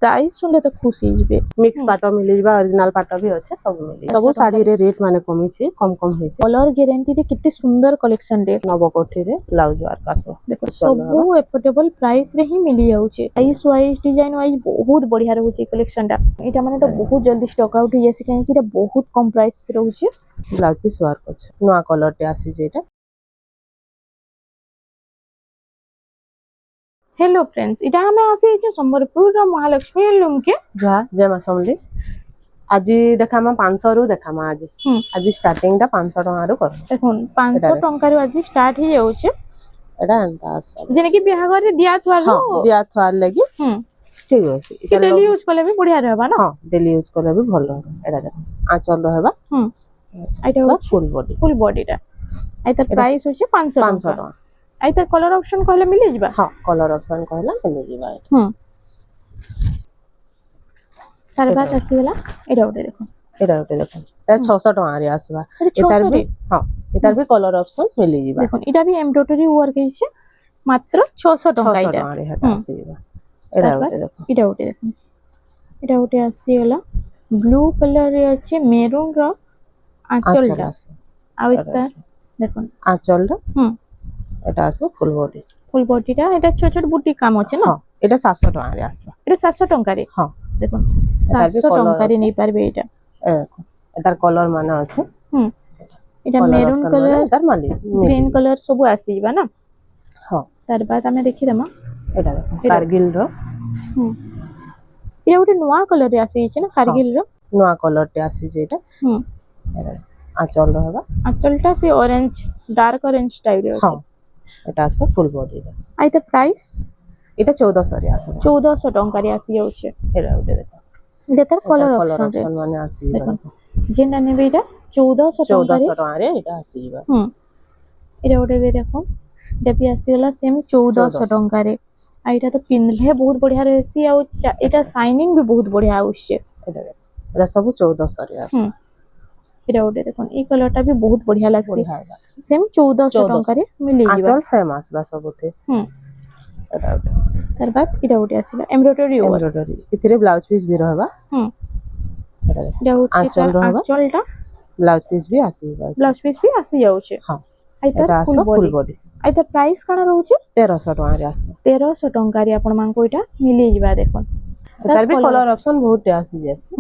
Price सुनले तो खुशी जिबे मिक्स पाट मिल जाबा ओरिजिनल पाट भी अच्छे सब मिल सब साड़ी रे रेट माने कमी छी कम हे छी कलर गारंटी रे कितने सुंदर कलेक्शन रे नवकोठी रे ब्लाउज वर्क आसो देखो सब एफोर्डेबल प्राइस रे ही मिली जाउचे प्राइस वाइज डिजाइन वाइज बहुत बढ़िया रहउचे कलेक्शन टा एटा माने तो बहुत जल्दी स्टॉक आउट हो जासी कि एटा बहुत कम प्राइस रहउचे ब्लाउज पीस वर्क अछि नवा कलर टे आसी जेटा। हेलो फ्रेंड्स इटा हमें आसी जे संबलपुर रा महालक्ष्मी लूम के जय मा समली आज देखामा 500 रु देखामा आज स्टार्टिंग टा 500 टका रु कर देखोन 500 टका रु आज स्टार्ट ही जाउचे एटा अंता आसो जेने कि बिहाघर रे दिया थवा हां दिया थवा लगी ठीक अछि कि डेली यूज करले भी बढ़िया रहबा ना हां डेली यूज करले भी भलो एटा देख आचल रहबा एटा फुल बॉडी टा एतर प्राइस होचे 500 टका आइतर कलर ऑप्शन कहले मिली जिबा हां कलर ऑप्शन कहला मिली जिबा तार बाद आसीला एटा उठे देखो एटा 600 टका रे आसबा एतार भी हां एतार भी कलर ऑप्शन मिली जिबा देखो एटा भी एम्ब्रॉयडरी वर्क हिसे मात्र 600 टका एटा रे हटा आसीबा एटा उठे देखो एटा उठे आसीला ब्लू कलर रे अछि मेरून रो आंचलटा आ इता देखो आंचलटा एटा आसो फुल बॉडी टा एटा छोट छोट बुटी काम अछि ना हां एटा 700 टका रे आसबा एटा 700 टका रे हां देखो 700 टका रे नै पारबे एटा देखो एतार कलर माने अछि एटा मेरून कलर एतार माली ग्रीन कलर सब आसी जिबा ना हां तार बाद हमें देखि दमा एटा देखो कारगिल रो एटा उठे नवा कलर रे आसी छै ना कारगिल रो नवा कलर टे आसी जेटा आंचल रहबा आंचलटा से ऑरेंज डार्क ऑरेंज टाइप रे अछि एटा आसो फुल बॉडी रे आइते प्राइस एटा 1400 रे आसो 1400 टका रे आसी जाउछे एटा उठे देखो एटा तर कलर ऑप्शन माने आसी देखो जेना नेबे एटा 1400 टका रे एटा आसी जिबा एटा उठे बे देखो एटा भी आसी गला सेम 1400 टका रे आइटा तो पिनले बहुत बढ़िया रहसी आ एटा शाइनिंग भी बहुत बढ़िया आउछे एटा सब 1400 रे आसी एटा उठे देखो ई कलर टा भी बहुत बढ़िया लागसी सेम 1400 टका रे मिली जिबा आंचल सेम आसबा सबते एटा उठे तार बाद एटा उठे आसीला एम्ब्रॉयडरी इथिरे ब्लाउज पीस भी रहबा एटा होछि आंचलटा ब्लाउज पीस भी आसी जाउछे हां आइतर फुल बॉडी आइतर प्राइस काना रहउछे 1300 टका रे आसबा 1300 टका रे आपण मान को एटा मिली जिबा देखो तार भी कलर ऑप्शन बहुत आसी जैसे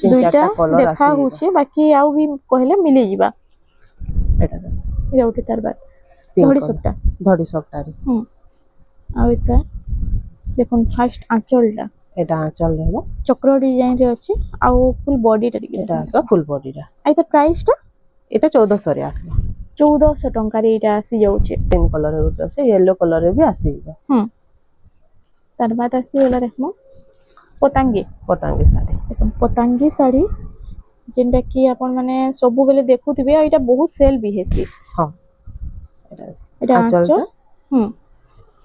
तीन चारटा कलर आसी देखा होछे बाकी आउ भी कहले मिली जिबा एटा उठे तार बाद धड़ी सपटा रे आ इता देखो फर्स्ट आंचलटा एटा आंचल रहबा चक्र डिजाइन रे अछि आ फुल बॉडी टा एटा आसा फुल बॉडी रा आइतर प्राइस टा एटा 1400 रे आसबा 1400 टका रे एटा आसी जाउछे पिंक कलर रे होछे येलो कलर रे भी आसी जिबा तार बाद आसी होला देखमो पतंगी साड़ी देखो पतंगी साड़ी जेंटा कि आपण माने सब बेले देखुथिबे एटा बहुत सेल भी हेसी हां एटा आंचल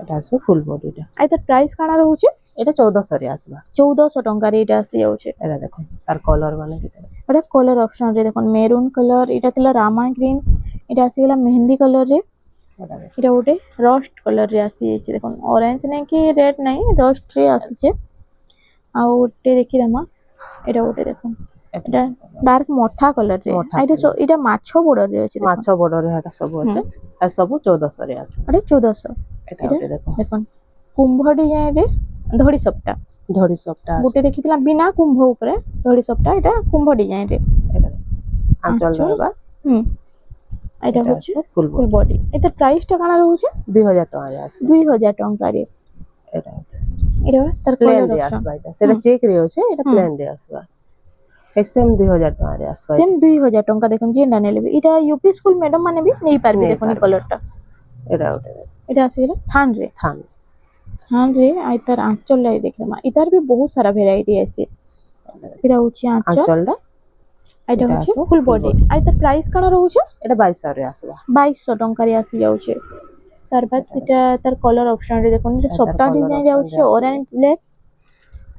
एटा सो फुल बॉडी टा आइतर प्राइस काना रहउचे एटा 1400 रे आसबा 1400 टका रे एटा आसी जाउचे एटा देखो तार कलर माने केते एटा कलर ऑप्शन रे देखो मेरून कलर एटा तिला रामा ग्रीन एटा आसी गेला मेहंदी कलर रे एटा उठे रस्ट कलर रे आसी छै देखो ऑरेंज नै कि रेड नै रस्ट रे आसी छै आ उठे देखि दमा एटा उठे देखो एटा डार्क मोठा कलर रे एटा माछो बॉर्डर रे अछि माछो बॉर्डर रे हटा सब अछि आ सब 1400 रे आसी अरे 1400 एटा उठे देखो कुंभ डिजाइन रे धड़ी सपटा गुटे देखितला बिना कुंभ ऊपर धड़ी सपटा एटा कुंभ डिजाइन रे आंचल रहबा एटा होछि फुल बॉडी एटा प्राइस टा काना रहउछि 2000 टका रे आसी 2000 टका रे एटा तर कलर रे आसबा एटा सेटा चेक रे होछि एटा प्लेन रे आसबा सेम 2000 टका रे आसबा सेम 2000 टका देखन जे ना नेले एटा यूपी स्कूल मैडम माने भी नै पारबे देखन कलर टा एटा उठे एटा आसी गेला थान रे आइतर आंचल लाई देखलमा इधर भी बहुत सारा वैरायटी आसी एटा होछि आंचल टा एटा होछि फुल बॉडी आइतर प्राइस काना रहउछि एटा 2200 रे आसबा 2200 टका रे आसी जाउछे तार बाद एटा तार कलर ऑप्शन रे देखन जे सप्ता डिजाइन जाउछे ऑरेंज ब्लैक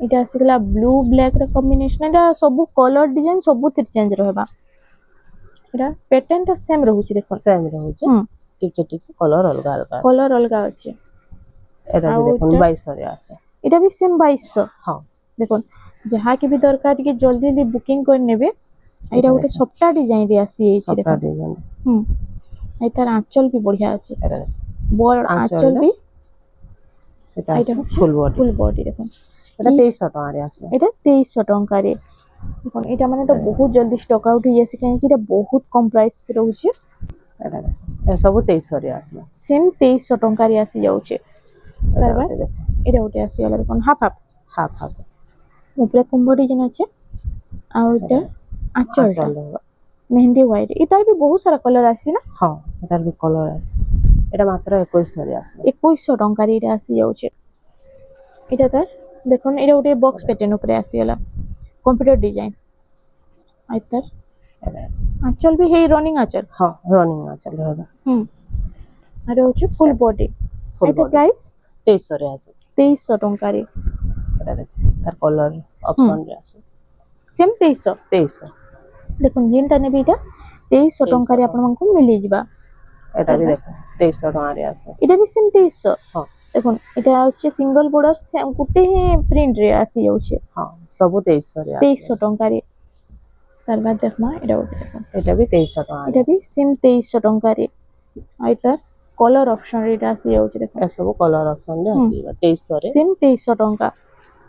एटा आसी गेला ब्लू ब्लैक रे कॉम्बिनेशन एटा सब कलर डिजाइन सब तिर चेंज रहबा एटा पैटर्न टा सेम रहउछि देखो सेम रहउछि टिके कलर अलगा अछि एटा भी देखो 2200 रे आसे एटा भी सेम 2200 हां দেখুন ଯାହାକି ବି ଦରକାର ଟିକେ ଜଲ୍ଦି ଜଲ୍ଦି ବୁକିଂ କରି ନେବେ। ଏଇଟା ଗୋଟେ ସପ୍ତା ଡିଜାଇନ ରେ ଆସି ଯାଇଛି ସପ୍ତା ଦେଖୁন। ডিজাইন এই তার আঁচল ବି বঢ়িয়া আছে, এটা বড় আঁচল ବି। এটা এটা আছে হচ্ছে ফুল বডি ফুল বডি দেখুন। এটা 2300 টাকারে আসবে এটা 2300 ଟଙ୍କାରେ। দেখুন এটা মানে তো ବହୁତ ଜଲ୍ଦି ଷ୍ଟକ୍ ଆଉଟ୍ ହେଇଯାଇଛି କାହିଁକି ଏଇଟା ବହୁତ କମ ପ୍ରାଇସ୍ ରହୁଛି। এটা ଏ ସବୁ 2300 ରେ ଆସିବ ସେମ୍ 2300 ଟଙ୍କାରେ ଆସିଯାଉଛି। এটা ତାର ଗୋଟେ ଦେଖ ଏଇଟା ଗୋଟେ ଆସିଗଲା ଦେଖୁন ହାଫ୍ ହାଫ୍ ହାଫ ହାଫ ଉପରେ କୁମ୍ଭ ଡିଜାଇନ ଅଛି। ଆଉ ଏଇଟା ଆঁଚଲଟା আঁচল ରହିବ মেহেন্দি হোয়াইট, এটার ବି ବହୁତ ସାରା କଲର ଆସିଛି ନା। ହଁ ଏଟାର ବି କଲର আছে এটা মাত্র 2100 ରେ ଆସିବ 2100 ଟଙ୍କାରେ ଏଇଟା ଆସିଯାଉଛି। ଏଇଟା ତାର ଦେଖୁন ଏଇଟା ଗୋଟେ ବକ୍ସ ପ୍ୟାଟର୍ନ ଉପରେ ଆସିଗଲା କମ୍ପ୍ୟୁଟର ଡିଜାଇନ। ଆଉ ତାର এটা ଆঁଚଲ ବି ହେଇ ରନିଂ ଆঁଚଲ। ହଁ ରନିଂ আঁচল ରହିବ এটা হচ্ছে ফুল বডি। ফুল এটা বডি প্রাইস 2300 ରେ ଆସିବ 2300 ଟଙ୍କାରେ। এটা ଦେଖ ତାର କଲର ଅପସନ ରେ ଆସିବ ସେମ୍ 2300। 2300 দেখুন যেটা নেবে এটা 2300 ଟଙ୍କାରେ ଆପଣଙ୍କୁ ମିଳିଯିବା। এটা ବି ଦେଖ 2300 ଟଙ୍କାରେ ଆସିବ এটা ବି ସେମ୍ 2300। ହଁ দেখুন এটা হচ্ছে সিঙ্গল বর্ডর গোটে ହିଁ প্রিন্টରେ ଆସିଯାଉଛି ହଁ ସବୁ 2300 ରେ ଆସିବ 2300 ଟଙ୍କାରେ। ତାର ବାଦ ଦେଖମା ଏଇଟା ଗୋଟେ ଦେଖୁন এটা ବି 2300 ଟଙ୍କାରେ এটা ବି ସେମ୍ 2300 ଟଙ୍କାରେ। ଆଉ ତାର କଲର ଅପସନରେ ଏଇଟା ଆସିଯାଉଛି ଦେଖୁন ଏସବୁ କଲର ଅପସନ ରେ ଆସିବ 2300 ରେ ସେମ୍ 2300 ଟଙ୍କା।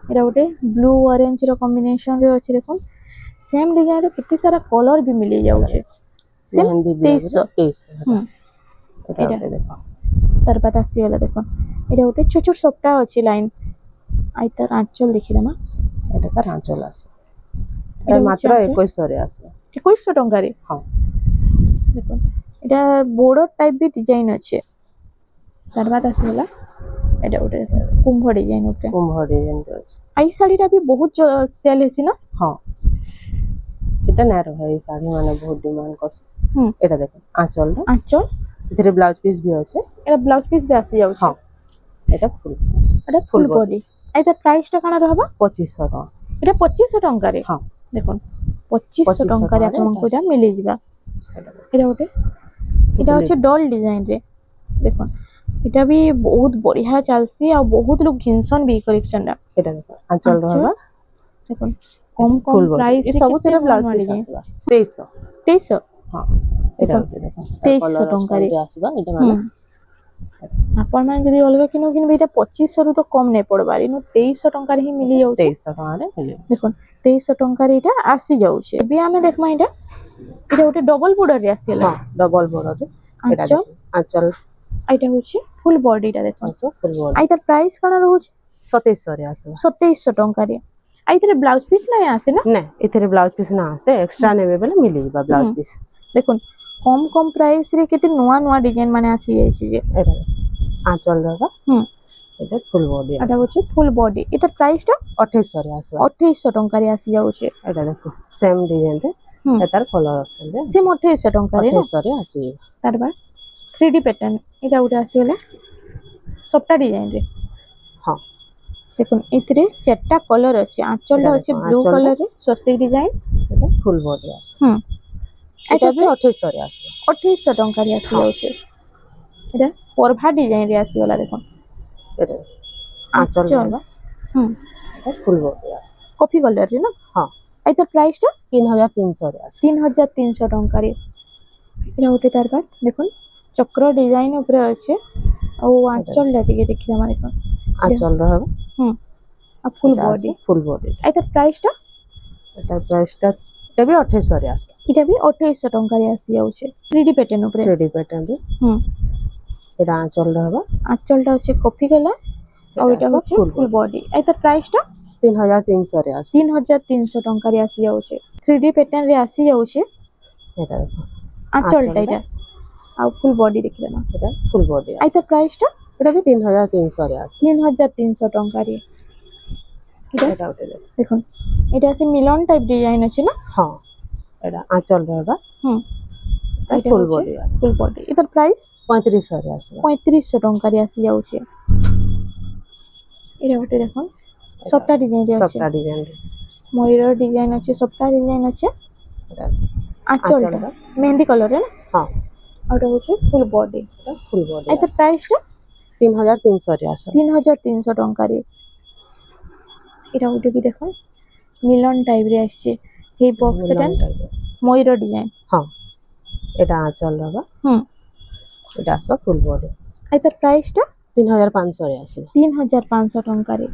ଏଇଟା ଗୋଟେ ବ୍ଲୁ ଅରେଞ୍ଜ ର କମ୍ବିନେସନ ରେ ଅଛି ଦେଖୁন। ସେମ୍ ଡିଜାଇନ ରେ କେତେ ସାରା କଲର ବି ମିଳି ଯାଉଛି। ସେମ୍ মেহেন্দি 2300। 2300 এটা এটা ଗୋଟେ ଦେଖ তার বাদ আসিগলা দেখুন এটা ଗୋଟେ ଛୋଟ ଛୋଟ ସପ୍ଟା ଅଛି ଲାଇନ। ଆଇ ତାର ଆଞ୍ଚଲ ଦେଖିଦେମା এটা তার আঁচল আসে এটা এটা হচ্ছে মাত্র আঁচল। 2100 রে আসে 2100 ଟଙ୍କାରେ। ହଁ দেখুন এটা বর্ডর টাইপ ବି ডিজাইন আছে। তার বাদ আসিগলা এটা ଗୋଟେ কুম্ভ ডিজাইন ଉପରେ। কুম্ভ ডিজাইন রে আছে আই শাড়িটা ବି ବହୁତ সেল হেসি না। ହଁ এটা ন্যারো হয় এই শাড়ি মানে বহুত ডিমান্ড করছে হুম এটা দেখুন আঁচলটা আঁচল এতে ব্লাউজ পিস भी আছে এটা ব্লাউজ পিস ବି আসি যাଉଛି। ହଁ এটা ফুল এটা ফুল বডি। আই তার প্রাইসটা কাଣା রহবা 2500 টাকা এটা 2500 ଟଙ୍କାରେ। ହଁ দেখুন 2500 2500 ଟଙ୍କାରେ ଟଙ୍କାରେ ଆପଣଙ୍କୁ এটা এটা ମିଳିଯିବା। এটা ଗୋଟେ এটা হচ্ছে ডল ডিজাইন রে দেখুন এটা ବି ବହୁତ ବଢିଆ ଚାଲସି ଆଉ ବହୁତ ଲୋକ ଘିନସନ୍ ବି କଲେକ୍ସନଟା। এটা দেখুন আঁচল রহবা দেখুন কম কম ফুল বডি প্রাইস এই ସବୁଥିରେ ব্লাউজ পিস আসবা 2300 2300। ହଁ এটা দেখুন ଗୋଟେ ଦେଖ 2300 କଲର ଟଙ୍କାରେ। ଅପସନ ରେ ଆସିବା ଏଟା ମାନେ ଆପଣ ମାନେ ଯଦି ଅଲଗା କିଣିବେ ଏଇଟା 2500 ରୁ ତ କମ ନାଇଁ ପଡବାର ଏନୁ 2300 ଟଙ୍କାରେ ହିଁ ମିଳି ଯାଉଛି। 2300 ଟଙ୍କାରେ ମିଳିବ দেখুন 2300 ଟଙ୍କାରେ ଏଇଟା ଆସି ଯାଉଛି। ଏବେ ଆମେ ଦେଖମା ଏଇଟା এটা ଗୋଟେ ডবল বর্ডর রে আসিলা ହଁ ଡବଲ ବୋର୍ଡରରେ এটা আঁচল। ଦେଖ আঁচল এটা হচ্ছে ফুল বডিটা দেখুন। আসো ফুল বডি আই তার প্রাইস কাଣା রହୁଛି 2700 ରେ ଆସିବ 2700 ଟଙ୍କାରେ। ଆଇଥିରେ ବ୍ଲାଉଜ ପିସ୍ ନାହିଁ ଆସେ ନା। ନା ଏଥିରେ ବ୍ଲାଉଜ ପିସ୍ ନା ଆସେ ଏକ୍ସଟ୍ରା ନେବେ ବେଲେ ମିଳିଯିବ ବ୍ଲାଉଜ ପିସ୍ দেখুন কম কম প্রাইস রে কেতে নয়া নয়া ডিজাইন মানে আসি যাইছি যে। এটা আঁচল ରହିବା এটা ফুল বডি এটা আসে হচ্ছে ফুল বডি। এটার প্রাইসটা 2800 ରେ ଆସିବ 2800 ଟଙ୍କାରେ আসি যাଉଛି। এটা দেখো সেম ডিজাইন রে এটার কলর অপশন রে সেম 2800 ଟଙ୍କାରେ না। 2800 ରେ ଆସିବ তার বাদ 3D প্যাটার্ন এটা ଗୋଟେ আসিগলা সবটা ডিজাইন রে। ହଁ দেখুন এଥିରେ চারটা কলর আছে। আঁচলটা হচ্ছে ব্লু কলর রে স্বস্তিক ডিজাইন। এটা ফুল বডি আসে এটা ବି 2800 ରେ ଆସିବ 2800 ଟଙ୍କାରେ আসি যাଉଛି। এটা পরভা ডিজাইন রে আসিগলা দেখুন এটা আঁচল আঁচল। ରହିବା এটা ফুল বডি আসে কফি কলর রে না। ହଁ এটার প্রাইসটা 3300 ରେ আসে 3300 ଟଙ୍କାରେ। এটা ଗୋଟେ তার বাদ দেখুন চক্র ডিজাইন উপরে আছে ଆଉ আঁচলটা ଟିକେ ଦେଖିଦେମା দেখুন আঁচল ରହିବ আর ফুল এটা বডি। আসবে ফুল বডি এটার প্রাইসটা এটার প্রাইসটা এটা ବି 2800 ରେ আসবে এটা ବି 2800 ଟଙ୍କାରେ আসি যাଉଛି। 3D প্যাটার্ন উপরে 3D প্যাটার্ন ରେ এটা আঁচল ରହିବ আঁচলটা হচ্ছে কফি কালার ଆଉ এটা আসবে হচ্ছে ফুল বডি। এটার প্রাইসটা 3300 ରେ আসবে 3300 ଟଙ୍କାରେ আসি যাଉଛି। 3D প্যাটার্ন রে আসি যাଉଛି এটা দেখো আঁচলটা এটা ଆଉ ফুল বডি ଦେଖିଦେମା। এটা ফুল বডি আসবে এটার প্রাইসটা এটা ବି 3300 ରେ আসবে 3300 ଟଙ୍କାରେ। এটা ଗୋଟେ ଦେଖ দেখুন এটা আছে মিলন টাইপ ডিজাইন আছে না। ହଁ এটা আঁচল ରହିବ এটা এটা ফুল হচ্ছে বডি আসবে ফুল বডি। এটার প্রাইস 3500 ରେ আসবে 3500 ଟଙ୍କାରେ আসি যাଉଛି। এটা ଗୋଟେ দেখুন সবটা ডিজাইন রে আছে। সবটা ডিজাইন রে ময়ূর ডিজাইন আছে সবটা ডিজাইন আছে। এটা আঁচলটা মেহেন্দি কালার রে না। ହଁ আর এটা হচ্ছে ফুল বডি। এটা ফুল বডি এটার প্রাইসটা 3300 ରେ আসবে 3300 ଟଙ୍କାରେ। এটা ଗୋଟେ ବି ଦେଖ ମିଲନ ଟାଇପ ରେ ଆସିছে এই বক্স প্যাটার্ন ময়ূর ডিজাইন ହଁ এটা আঁচল রব হুম এটা আস ফুল বডি এটার প্রাইসটা 3500 রে আসবে 3500 ଟଙ୍କାରେ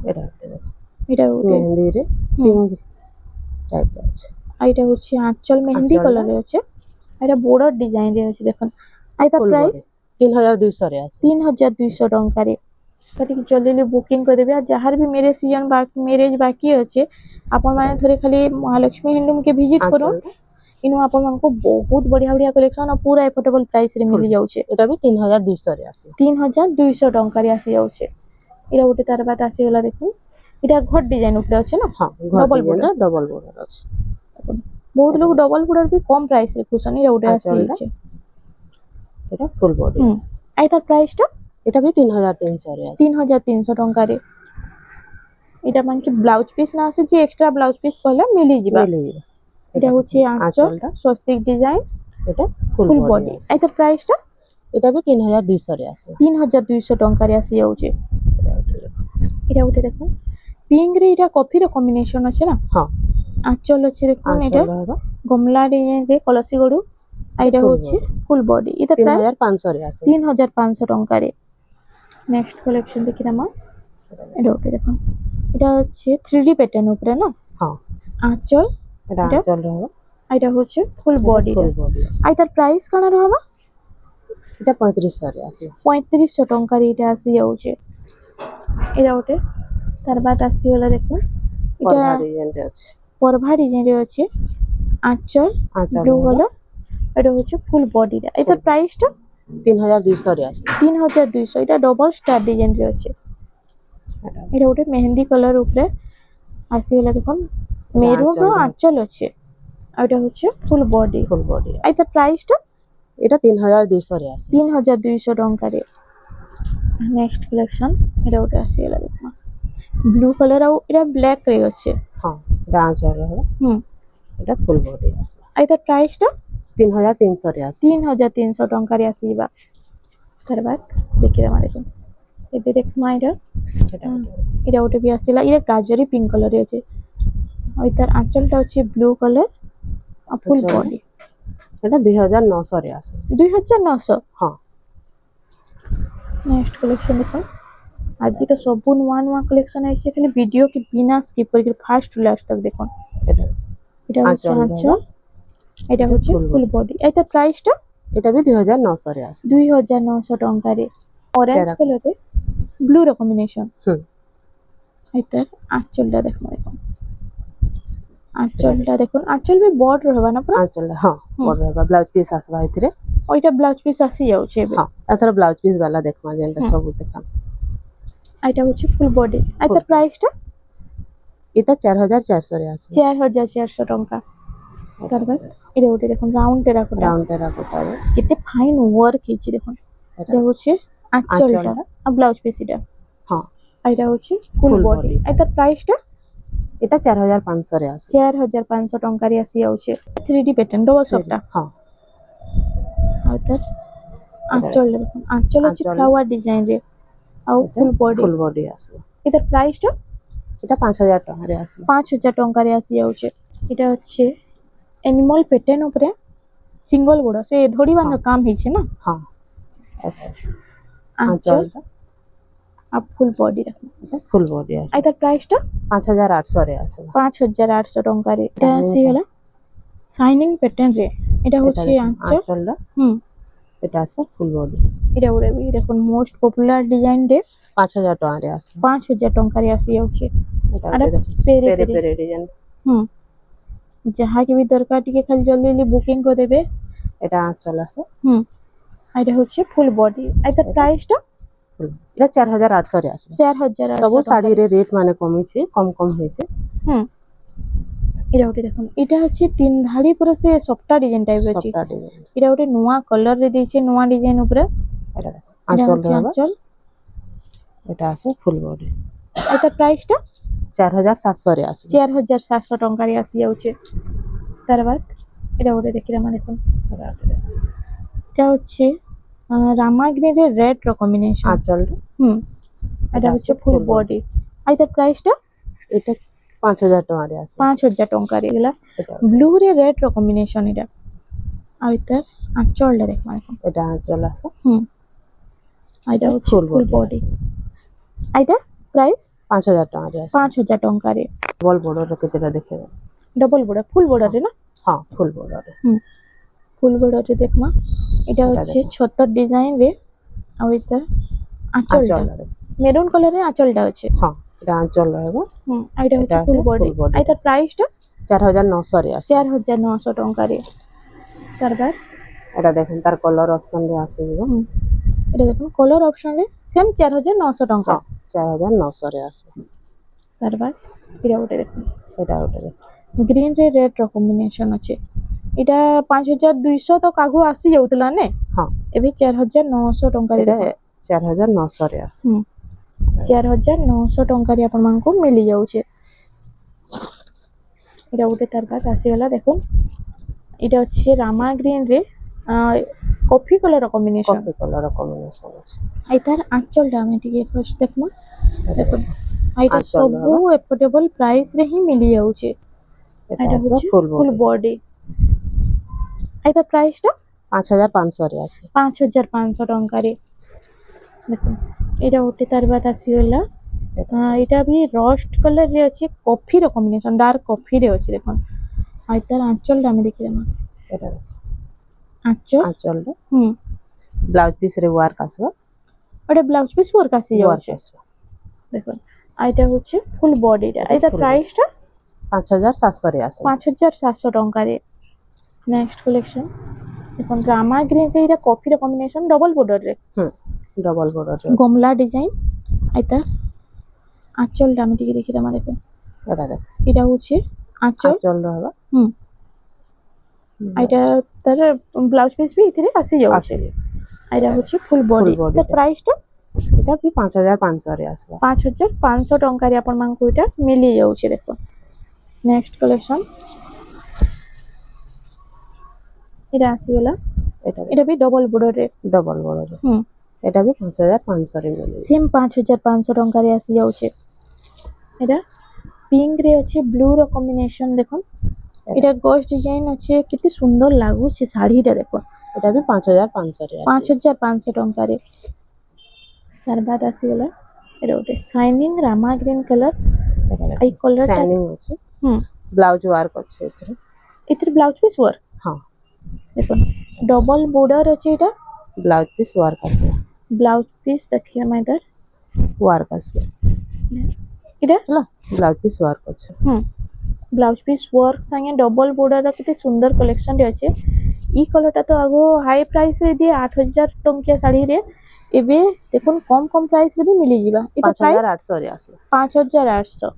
এটা একটা দেখো এটা ଗୋଟେ মেহেন্দি রে পিঙ্ক টাইপ আছে আর এটা হচ্ছে আঁচল মেহেন্দি আঁচলটা? কালারে আছে আর এটা বর্ডার ডিজাইন রে আছে দেখুন আর এটা ফুল প্রাইস বডি 3200 রে আসবে 3200 ଟଙ୍କାରେ ତ ଟିକେ ଜଲ୍ଦି ଜଲ୍ଦି ବୁକିଂ କରିଦେବେ ଆଉ ଯାହାର ବି ମ୍ୟାରେଜ ସିଜନ ବା ମ୍ୟାରେଜ ବାକି ଅଛି ଆପଣମାନେ ଥରେ ଖାଲି ମହାଲକ୍ଷ୍ମୀ ହ୍ୟାଣ୍ଡଲୁମ୍ କେ ଭିଜିଟ୍ করুন আঁচলটা ইনু ଆପଣମାନଙ୍କୁ ବହୁତ ବଢିଆ ବଢିଆ କଲେକ୍ସନ ଆଉ ପୁରା ଏଫୋର୍ଡେବଲ ପ୍ରାଇସ ରେ ମିଳି ଯାଉଛି এটা ବି 3200 ରେ আসবে 3200 ଟଙ୍କାରେ ଆସି ଯାଉଛି ଏଇଟା ଗୋଟେ ତାର ବାଦ ଆସିଗଲା ଦେଖୁন এটা ঘট ডিজাইন উপরে আছে না ହଁ ଘର Double ডিজাইনটা ডবল বর্ডর আছে ବହୁତ ଲୋକ ଡବଲ ବୋର୍ଡର ବି କମ ପ୍ରାଇସ ରେ ଖୁସନି ଏଇଟା ଗୋଟେ ଆଚ୍ଛା, ଆସିଯାଇଛି এটা ফুল বডি ହୁଁ ଆଉ ତାର ପ୍ରାଇସଟା এটা ବି 3300 ରେ আছে 3300 ଟଙ୍କାରେ এটা মানে কি ব্লাউজ পিস না আছে যে এক্সট্রা ব্লাউজ পিস কইলে মিলি ଯିବା মিলিଯିବ এটা হচ্ছে আঁচল আঁচলটা স্বস্তিক ডিজাইন এটা ফুল ফুল বডি বডি আছে ଆଉ ତାର ପ୍ରାଇସଟା এটা ବି 3200 ରେ আসবে 3200 ଟଙ୍କାରେ ଆସି ଯାଉଛି এটা ଗୋଟେ দেখুন পিঙ্ক রে এটা কফির কম্বিনেশন আছে না ହଁ আঁচল আছে দেখুন এটা আঁচল ରହିବ গমলা ডিজাইন রে কলসি গড়ু আর এটা Full হচ্ছে ফুল বডি এটা প্রায় 3500 ରେ আসবে 3500 ଟଙ୍କାରେ নেক্সট কালেকশন দেখি নামা এটা ওকে দেখুন এটা হচ্ছে 3D প্যাটার্ন উপরে না ହଁ আঁচল এটা এটা? আঁচল ରହିବ আর এটা হচ্ছে ফুল বডি ফুল বডি আছে আর তার প্রাইস কাণ রহবা এটা 3500 ରେ আসবে 3500 ଟଙ୍କାରେ এটা আসি যাଉଛି এটা ওটে তার বাদ আসিগলা দেখুন এটা পরভা ডিজাইনটা আছে পরভা ডিজাইন রে আছে আঁচল আঁচল ব্লু ରହିବ কালার এটা হচ্ছে ফুল বডিটা এটার প্রাইসটা 3200 ରେ আসবে 3200 এটা ডবল স্টার ডিজাইন রে আছে এটা এটা ଗୋଟେ মেহেন্দি কালার উপরে আসিগলা দেখুন মেরুন র আঁচল আছে আর এটা হচ্ছে ফুল বডি ফুল বডি আর তার প্রাইসটা এটা 3200 ରେ আসবে 3200 ଟଙ୍କାରେ ନେକ୍ସଟ କଲେକ୍ସନ এটা ଗୋଟେ ଆସିଗଲା ଦେଖ ବ୍ଲୁ କଲର ଆଉ এটা ବ୍ଲାକ୍ ରେ ଅଛି ହଁ এটা আঁচল ରହିବ ହୁଁ এটা ফুল বডি আসবে আর তার প্রাইসটা 3300 ରେ আসবে 3300 ଟଙ୍କାରେ ଆସିଯିବା ତାର ବାଦ ଦେଖିଦେମା ଦେଖୁନ ଏବେ ଦେଖମା এটা এটা এটা ଗୋଟେ ବି ଆସିଲା এটা ଗାଜରି ପିଙ୍କ କଲର ରେ ଅଛି ଆଉ ତାର ଆঁଚଲଟା ଅଛି ବ୍ଲୁ କଲର ଆଉ ফুল ଆঁଚଲ? ବଡି এটা 2900 ରେ আসবে 2900 ହଁ ନେକ୍ସଟ କଲେକ୍ସନ ଦେଖ ଆଜି ତ ସବୁ ନୂଆ ନୂଆ କଲେକ୍ସନ ଆସିছে ଖାଲି ଭିডিଓ କି ବିନା ସ୍କିପ କରିକି ফার্স্ট টু লাস্ট তক দেখুন এটা এটা হচ্ছে আঁচল আঁচল এটা হচ্ছে full ফুল বডি এটা প্রাইসটা এটা ବି 2900 ରେ আসবে 2900 ଟଙ୍କାରେ অরেঞ্জ Terracotta. কালারে ব্লু র কম্বিনেশন হুম এটা আঁচলটা দেখুন দেখুন আঁচলটা দেখুন আঁচল ବି বড় ରହିବା না পুরা আঁচলটা ହଁ ବଡ ରହିବ ବ୍ଲାଉଜ ପିସ୍ ଆସିବା ଏଥିରେ ওইটা ব্লাউজ পিস আসি যাচ্ছে ଏବେ ହଁ ଏଥର ବ୍ଲାଉଜ ପିସ୍ ବାଲା ଦେଖମା ଯେନ୍ଟା ସବୁ ଦେଖାম এটা হচ্ছে ফুল বডি এটা প্রাইসটা এটা 4400 ରେ আসবে 4400 ଟଙ୍କା তার বাদ এটা ওটা দেখুন রাউন্ড টেরাকোটা রাউন্ড টেরাকোটাରେ কেতে ফাইন ওয়ার্ক ହେଇଛି দেখুন এটা এটা হচ্ছে আঁচলটা আঁচলটা? আর ব্লাউজ পিস এটা ହଁ আর এটা হচ্ছে ফুল Full বডি body. আর তার প্রাইসটা এটা 4500 ରେ আসবে 4500 ଟଙ୍କାରେ ଆସି ଯାଉଛି 3D ପ୍ୟାଟର୍ନ ଡବଲ ସଫ୍ଟଟା ହଁ ଆଉ ତାର ଆଞ୍ଚଳ ଦେଖୁন ଆଞ୍ଚଳ ଅଛି ଆଞ୍ଚଳ। ଫ୍ଲାୱାର ଡିଜାଇନ ରେ ଆଉ ফুল বডি ফুল বডি আসবে এটার প্রাইসটা এটা 5000 ଟଙ୍କାରେ আসবে 5000 ଟଙ୍କାରେ ଆସି ଯାଉଛି এটা হচ্ছে এনিমল প্যাটার্ন উপরে সিঙ্গল গোড় সে ধড়ি বাঁধা কাম ହେଇছে না ହଁ এটা আঁচল আঁচলটা আর ফুল বডি দেখুন এটা ফুল বডি আসবে আর তার প্রাইসটা 5800 ରେ আসবে 5800 ଟଙ୍କାରେ এটা আসিগলা শাইনিং প্যাটার্ন রে এটা হচ্ছে আঁচল আঁচলটা হুম এটা আসবে ফুল বডি এটা ଗୋଟେ ବି দেখুন মোস্ট পপুলার ডিজাইন রে 5000 ଟଙ୍କାରେ আসবে 5000 ଟଙ୍କାରେ ଆସି ଯାଉଛି এটা ଆରେ দেখো পেরে পেরে পেরে পেরে ডিজাইন হুম যাহাকে ବି দরকার ଟିକେ খালি জলদি জলদি বুকিং করে দেবে এটা আঁচল আছে হুম আর এটা হচ্ছে ফুল বডি আর তার প্রাইসটা এটা 4800 রে আসবে 4800 ସବୁ ଶାଢୀରେ ରେଟ୍ ମାନେ କମିଛି କମ ହେଇছে হুম এটা ଗୋଟେ দেখুন এটা হচ্ছে তিন ধাড়ি পুরো সে সফটা ডিজাইন টাইপ আছে ସବଟା ଡିଜାଇନ এটা ଗୋଟେ ନୂଆ କଲର ରେ ଦେଇছে ନୂଆ ডিজাইন ଉପରେ এটা দেখো এটা আঁচল হচ্ছে ରହିବ আঁচল এটা আসবে ফুল বডি আর তার প্রাইসটা 4700 ରେ আসবে 4700 ଟଙ୍କାରେ ଆସି ଯାଉଛି তার বাদ এটা ଗୋଟେ ଦେଖିଲା মানে দেখুন এটা হচ্ছে রামা গ্রিন এর রেড র কম্বিনেশন আঁচলটা হুম এটা এটা হচ্ছে আছে ফুল full বডি ଆଇ ତାର ପ୍ରାଇସ୍ ଟା এটা 5000 ଟଙ୍କାରେ ଆସିବ 5000 ଟଙ୍କାରେ ହେଲା এটা ବ୍ଲୁ ରେ ରେଡ୍ ର କମ୍ବିନେସନ୍ ଏଟା ଆଉ ତାର ଆଞ୍ଚଳଟା ଦେଖମା ଦେଖ এটা আঁচল আছে ଆଇଟା ହଉଛି ফুল ফুল বডি বডি আইটা প্রাইস 5000 ଟଙ୍କାରେ ଆସିବ 5000 ଟଙ୍କାରେ ଡବଲ ବର୍ଡର କେତେଟା ଦେଖେଇବ ଡବଲ ବଡ ফুল বর্ডারে না ହଁ ফুল ବର୍ଡରରେ ফুল বর্ডারে দেখমা এটা হচ্ছে ছতর ডিজাইন রে ଆଉ এটা আঁচলটা আঁচলটা ଦେଖ মেরুন কালারে আঁচলটা আছে ହଁ এটা আঁচল ରହିବ আর এটা হচ্ছে এটা ফুল আছে বডি full body আর তার প্রাইসটা 4900 ରେ ଆସିବ 4900 ଟଙ୍କାରେ তারপর এটা দেখুন তার কলর অপশন রে ଆସିଯିବ এটা দেখুন কলর অপশনে সেম 4900 ଟଙ୍କା ହଁ 4900 ରେ ଆସିବ তারপর এটা ওটা দেখুন এটা ଗୋଟେ ଦେଖ গ্রিন রে রেড ର কম্বিনেସନ ଅଛି এটা 5200 ତ କାଗୁ ଆସି ଯାଉଥିଲା ନେ ହଁ ଏବେ 4900 ଟଙ୍କାରେ এটা ଦେଖ 4900 ରେ ଆସିବ 4900 ଟଙ୍କାରେ ଆପଣମାନଙ୍କୁ ମିଳି ଯାଉଛି এটা ଗୋଟେ ତାର ବାଦ ଆସିଗଲା ଦେଖୁন এটা ଅଛି ରାମା ଗ୍ରୀନ ରେ coffee colour combination coffee colour combination আছে আই তার আঁচলটা আমি টিকে ফার্স্ট দেখমা দেখুন আইটা আঁচল ସବୁ এফোর্ডেবল প্রাইস রে হি মিলি যাଉଛି এটা এটা আসবে হচ্ছে ফুল ফুল বডি বডি আই তার প্রাইসটা 5500 ରେ ଆସିବ 5500 ଟଙ୍କାରେ দেখুন এটা ଗୋଟେ তার বাদ ଆସିଗଲା এটা ବି রস্ট কলর রে ଅଛି কফি ର কম্বিনেশন ডার্ক কফি রে ଅଛି দেখুন আই তার আঁচলটা আমি দেখিলাম এটা ଦେଖ আঁচল আঁচলটা হুম ব্লাউজ পিস রে ওয়ার্ক আসবে ওটা ব্লাউজ পিস ওয়ার্ক আসি ওয়ার্ক যাচ্ছে আসবে দেখুন আইটা হচ্ছে ফুল বডিটা এটা full প্রাইসটা 5700 ରେ ଆସିବ 5700 ଟଙ୍କାରେ ନେକ୍ସଟ କଲେକ୍ସନ দেখুন রামা গ্রিন রে এটা কফি র কম্বিনেশন ডবল বর্ডর রে ডবল বর্ডর রে গমলা ডিজাইন আইতা আঁচলটা আমি টিকে দেখিলাম দেখুন এটা দেখ এটা হচ্ছে আঁচল আঁচল ରହିବ হুম এটা তার ব্লাউজ পিস ବି এଥିରେ আসি যাଉଛି ଆସିବ এটা হচ্ছে ফুল বডি body তার টা। প্রাইসটা এটা ବି 5500 ରେ ଆସିବ 5500 ଟଙ୍କାରେ ଆପଣମାନଙ୍କୁ এটা ମିଳି ଯାଉଛି ଦେଖୁন ନେକ୍ସଟ କଲେକ୍ସନ এটা ଆସିଗଲା এটা এটা ବି ଡବଲ ବର୍ଡରରେ ଡବଲ ବର୍ଡର হুম এটা ବି 5500 ରେ ମିଳିବ ସେମ୍ 5500 ଟଙ୍କାରେ ଆସି ଯାଉଛି এটা ପିଙ୍କ ରେ ଅଛି ବ୍ଲୁ ର କମ୍ବିନେସନ ଦେଖୁন এটা গজ ডিজাইন ଅଛି କେତେ ସୁନ୍ଦର ଲାଗୁଛି ଶାଢ଼ୀଟା ଦେଖୁন এটা ବି 5500 ରେ ଆସିବ 5500 ଟଙ୍କାରେ ତାର ବାଦ ଆସିଗଲା এটা ଗୋଟେ ସାଇନିଂ ରାମା ଗ୍ରୀନ କଲର এই କଲରଟା শাইনিং ଅଛି হুম ব্লাউজ ওয়ার্ক ଅଛି ଏଥିରେ এଥିରେ ব্লাউজ পিস ওয়ার্ক ହଁ দেখুন ডবল বর্ডর ଅଛି এটা ব্লাউজ পিস ওয়ার্ক ଆସିବ ব্লাউজ পিস ଦେଖିବା মাইদার ওয়ার্ক ଆସିବ এটা ହେଲା ବ୍ଲାଉଜ ପିସ୍ ୱାର୍କ ଅଛି ব্লাউজ পিস ওয়ার্ক সাଙ୍ଗେ ডবল বর্ডর কেতে সুন্দর কলেকশন রে আছে ই কলরটা তো আগো হাই প্রাইস রে দিয়ে 8000 টঙ্কিয়া শাড়ি রে এবে দেখুন কম কম প্রাইস রে भी মিলি ଯିବା এটা প্রাইস 5800 ରେ ଆସିବ 5800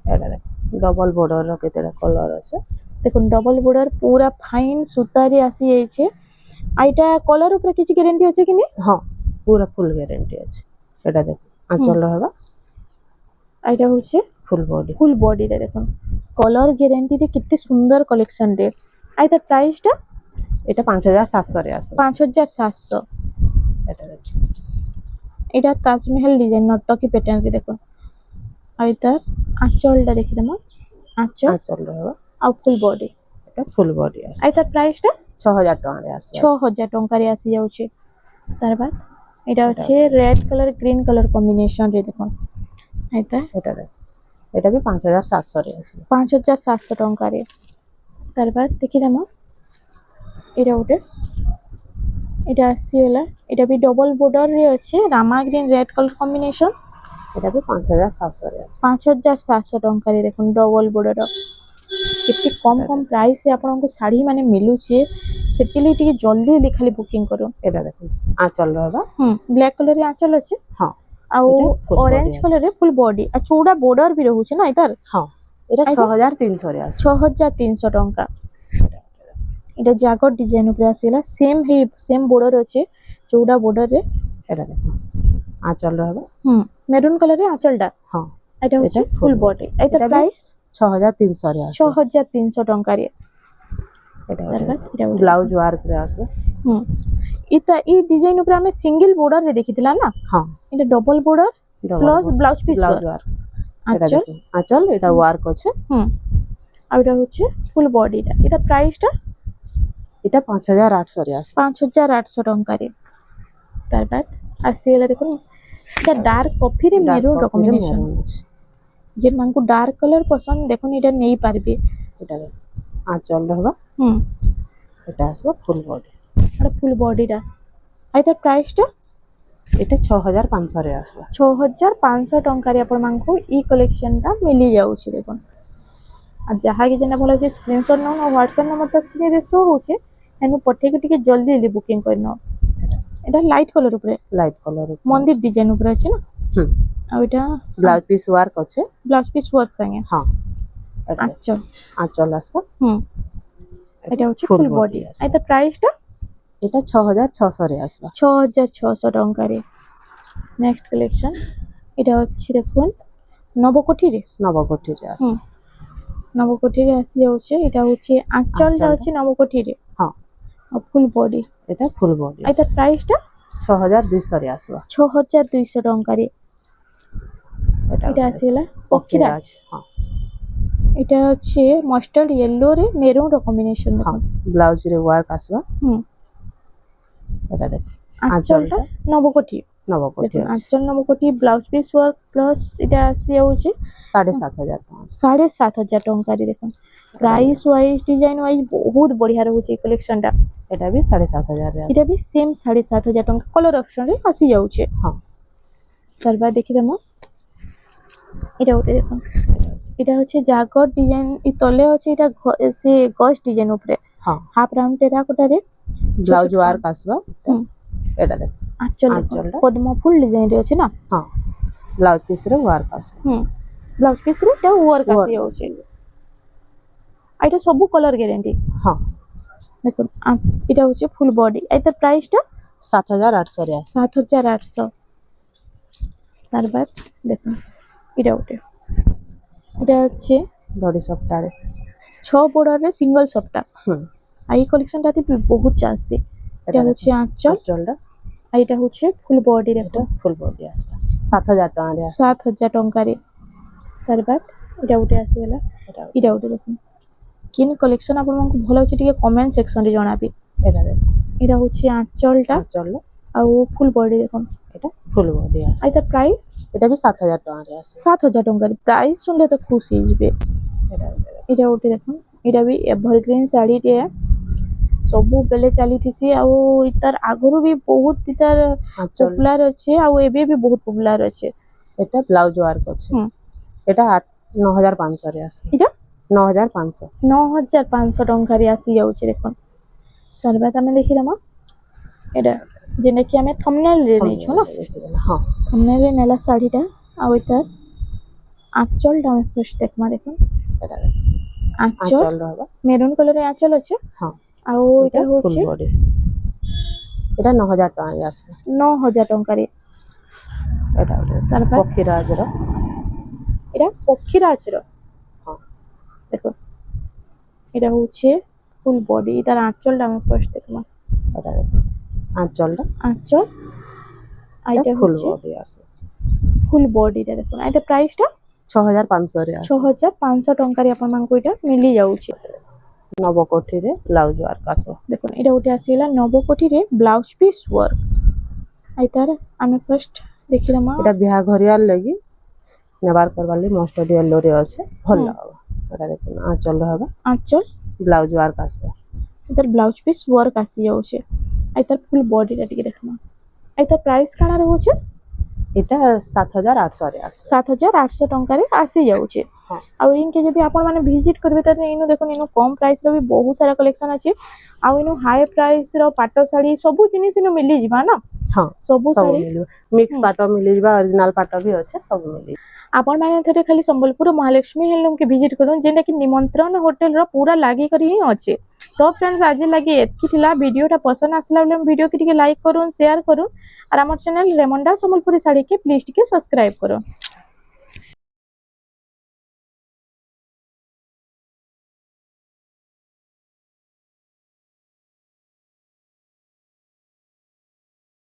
ଏଇଟା ଦେଖ ଡବଲ ବର୍ଡର ର କେତେଟା କଲର ଅଛି দেখুন ডবল বর্ডর পুরা ফাইন সুতারে আসি যাইছে আইটা কলর উপরে কিছু গ্যারান্টি আছে কি নি ହଁ ପୁରା ফুল গ্যারান্টি ଅଛି এটা ଦେଖ আঁচল ରହିବ আইটা হচ্ছে ফুল বডি ফুল বডি রে দেখুন কলর গ্যারান্টি রে কেতে সুন্দর কালেকশন রে আইটা প্রাইসটা এটা 5700 রে আসবে 5700 এটা দেখ এটা তাজমহল ডিজাইন নর্তকী প্যাটার্ন রে দেখুন আইটা আঁচলটা দেখি দেমা আঁচল আঁচল ରହିବ ଆଉ ফুল বডি এটা ফুল বডি আসবে আইটা প্রাইসটা 6000 ଟଙ୍କାରେ ଆସିବ 6000 ଟଙ୍କାରେ ଆସି ଯାଉଛି ତାର ବାଦ এটা হচ্ছে red colour green colour combination রে দেখুন আইতা এটা দেখ এটা ବି 5700 ରେ ଆସିବ 5700 ଟଙ୍କାରେ ତାର ବାଦ ଦେଖି ଦେମା এটা ଗୋଟେ এটা আসিগলা এটা ବି ডবল বর্ডর রে আছে রামা গ্রিন রেড কালার কম্বিনেশন এটা ବି 5700 ରେ ଆସିବ 5700 ଟଙ୍କାରେ ଦେଖୁন ডবল বর্ডর କେତେ କମ୍ କମ୍ ପ୍ରାଇସ୍ ରେ ଆପଣଙ୍କୁ ଶାଢ଼ୀ ମାନେ ମିଳୁଛି ସେଥିଲାଗି ଟିକେ ଜଲ୍ଦି ଜଲ୍ଦି ଖାଲି ବୁକିଂ କରନ୍ତୁ এটা দেখুন আঁচল ରହିବ ବ୍ଲାକ୍ କଲର ରେ ଆଞ୍ଚଲ ଅଛି ହଁ ଆଉ এটা full body ଅରେଞ୍ଜ ଅଛି। କଲର ରେ ଫୁଲ ବଡି ଆଉ ଚଉଡା ବର୍ଡର ବି ରହୁଛି ନା ଏତାର ହଁ এটা 6300 ରେ ଆସିବ 6300 ଟଙ୍କା এটা জাগর ডিজাইন উপরে আসিলা সেম বর্ডর আছে চৌড়া বর্ডর রে এটা দেখুন আঁচল ରହିବ মেরুন কালার রে আঁচলটা ହଁ এটা হচ্ছে এটা ফুল full বডি এটা এটা প্রাইস 6300 ରେ ଆସିବ 6300 ଟଙ୍କାରେ এটা তারপর এটা ଗୋଟେ ব্লাউজ ওয়ার্ক রে আসবে ইতা এই ডিজাইন উপরে আমি সিঙ্গেল বর্ডর রে দেখিছিলা না ହଁ এটা double border plus blouse piece blouse work এটা আঁচল দেখুন আঁচল এটা ওয়ার্ক আছে আর এটা হচ্ছে ফুল বডিটা এটা প্রাইসটা এটা 5800 রে আসবে 5800 ଟଙ୍କାରେ ତାର ଆସିଗଲା ଦେଖୁন এটা ডার্ক কফিরে মেরুন কম্বিনেশন যে মানকু ডার্ক কলর পছন্দ দেখুন এটা নেই পারবে এটা দেখুন আঁচল রহবা এটা আসবে ফুল বডি এটা ফুল বডিটা আর তার প্রাইসটা এটা 6500 রে আসবে 6500 ଟଙ୍କାରେ ଆପଣମାନଙ୍କୁ ଇ କଲେକ୍ସନଟା ମିଳି ଯାଉଛି ଦେଖୁନ আর ଯାହାକି ଯେନ୍ଟା ଭଲ ଅଛି ସ୍କ୍ରିନଶଟ୍ ନଉନ ହ୍ୱାଟ୍ସଆପ୍ ନମ୍ବର ତ ସ୍କ୍ରିନରେ ଶୋ ହଉଛି ଏନୁ ପଠେଇକି ଟିକେ ଜଲ୍ଦି ଜଲ୍ଦି ବୁକିଂ କରିନିଅ এটা লাইট কলর উপরে মন্দির ডিজাইন উপরে আছে না আর এটা ব্লাউজ পিস ওয়ার্ক আছে ব্লাউজ পিস ওয়ার্ক সঙ্গে হ্যাঁ এটা আচ্ছা আঁচল আসবে এটা হচ্ছে ফুল বডি এটা প্রাইসটা এটা 6600 রে আসবে 6600 ଟଙ୍କାରେ নেক্সট কালেকশন এটা হচ্ছে দেখুন নবকোঠিরে নবকোঠিরে আসবে নবকোঠিরে আসি যাচ্ছে এটা হচ্ছে আঁচলটা হচ্ছে নবকোঠিরে হ্যাঁ আর ফুল বডি এটা ফুল বডি এটা প্রাইসটা 6200 রে আসবে 6200 ଟଙ୍କାରେ এটা আসিগলা পক্ষীরাজ হ্যাঁ এটা হচ্ছে মাস্টার্ড ইয়েলো রে মেরুন কম্বিনেশন দেখুন ব্লাউজ রে ওয়ার্ক আসবে এটা দেখুন আঁচলটা নবকোঠি নবকোঠি দেখুন আঁচল নবকোঠি ব্লাউজ পিস ওয়ার্ক প্লাস এটা আসি যাচ্ছে 7500 টাকা 7500 ଟଙ୍କାରେ দেখুন প্রাইস ওয়াইজ ডিজাইন ওয়াইজ বহুত বঢ়িয়া রয়েছে এই কলেকশনটা এটা भी 7500 রে এটা भी সেম 7500 ଟଙ୍କା কলর অপশন রে আসি যাচ্ছে হ্যাঁ তারপর দেখি দেমো এটা ওটা দেখুন এটা হচ্ছে জাগর ডিজাইন ই তলে আছে এটা সে গস ডিজাইন উপরে হ্যাঁ হাফ রাউন্ড টেরাকোটারে ব্লাউজ ওয়ার্ক আসবে এটা দেখ আঁচলটা পদ্ম ফুল ডিজাইন রে আছে না হ্যাঁ ব্লাউজ পিস রে ওয়ার্ক আসবে ব্লাউজ পিস রে এটা ওয়ার্ক আসি যাচ্ছে আর এটা সবু কালার গ্যারান্টি হ্যাঁ দেখুন এটা হচ্ছে ফুল বডি এটার প্রাইসটা 7800 রে আসবে 7800 তারপর দেখুন এটা ওটা এটা হচ্ছে দড়ি সপ্তাহে 6 বর্ডারে সিঙ্গেল সপ্তাহ আর এই কলেকশনটাতে বহুত চালছে এটা হচ্ছে আঁচলটা আর এটা হচ্ছে ফুল বডির একটা ফুল বডি আসবে 7000 টাকা রে 7000 ଟଙ୍କାରେ তারপর এটা উঠে আসিগলা এটা উঠে দেখুন কিন কলেকশন আপনার ভাল হচ্ছে টিকে কমেন্ট সেকশনে জনাবি এটা দেখুন এটা হচ্ছে আঁচলটা আর ফুল বডি দেখুন এটা ফুল বডি আসবে আর তার প্রাইস এটা भी 7000 টাকা রে আসবে 7000 ଟଙ୍କାରେ প্রাইস শুনলে তো খুশি হইবে এটা উঠে দেখুন এটা भी এভারগ্রিন শাড়িटे ସବୁ বেলে চালিথিছি ଆଉ ইতার আগরু भी বহুত ইতার পপুলার আছে ଆଉ ଏବେ भी বহুত পপুলার আছে এটা ব্লাউজ ওয়ার্ক আছে এটা 9500 রে আসবে এটা 9500 ଟଙ୍କାରେ আসি যাচ্ছে দেখুন তারপর আমি দেখি রামা এটা যেটা কি আমি থম্বনেল রে নেইছো না হ্যাঁ থম্বনেল রে নেলা শাড়িটা আর ইতার আঁচলটা আমি ফার্স্ট দেখমা দেখুন এটা আঁচল রহবা মেরুন কালারের আঁচল আছে হ্যাঁ আর এটা হচ্ছে এটা 9000 টাকা রে আসবে 9000 ଟଙ୍କାରେ এটা তারপর পক্ষীরাজর এটা পক্ষীরাজর হ্যাঁ দেখুন এটা হচ্ছে ফুল বডি তার আঁচলটা আমি ফার্স্ট দেখলাম এটা দেখুন আঁচলটা আঁচল আর এটা ফুল হচ্ছে বডি আসবে ফুল বডিটা দেখুন আর এটা প্রাইসটা 6500 রে আসবে 6500 ଟଙ୍କାରେ ଆପଣମାନଙ୍କୁ এটা মিলি যাଉଛି নবকোঠিরে ব্লাউজ ওয়ার্ক আসবে দেখুন এটা উঠে আসিলা নবকোঠিরে ব্লাউজ পিস ওয়ার্ক আর তার আমি ফার্স্ট দেখিলাম এটা বিয়া ঘরিয়ার লাগি নেবার করবার লাগি মস্টার্ড ইয়েলো রে আছে ভাল লাগবে এটা দেখুন আঁচল রহবা আঁচল ব্লাউজ ওয়ার্ক আসবে এটার ব্লাউজ পিস ওয়ার্ক আসি যাচ্ছে আর তার ফুল বডিটা টিকে দেখলাম আর তার প্রাইস কাଣା রହୁଛି এটা 7800 রে আসবে 7800 ଟଙ୍କାରେ আসি যাচ্ছে হ্যাঁ ଆଉ ইনকে যদি আপন মানে ভিজিট করবে তাহলে ইনো দেখুন ইনো কম প্রাইস র भी বহুত সারা কালেকশন আছে ଆଉ ইনো হাই প্রাইস র পাট শাড়ি সবু জিনিস ইনো মিলি ଯିବା না হ্যাঁ সবু सब শাড়ি मिलिबा मिक्स पाटो मिली जिबा ओरिजिनल पाटो भी আছে सब मिली आपण माने थरे खाली संबलपुर महालक्ष्मी हेलूम के विजिट करूँ जेनटा कि निमंत्रण होटल रो पूरा लागी करी ही अच्छे तो फ्रेंड्स आज लगे एतकी थिला वीडियोटा पसंद आसला बेले वीडियो के टिके लाइक करूँ शेयर करूँ और आम चैनल रेमंडा संबलपुरी साड़ी के प्लीज टिके सब्सक्राइब करूँ।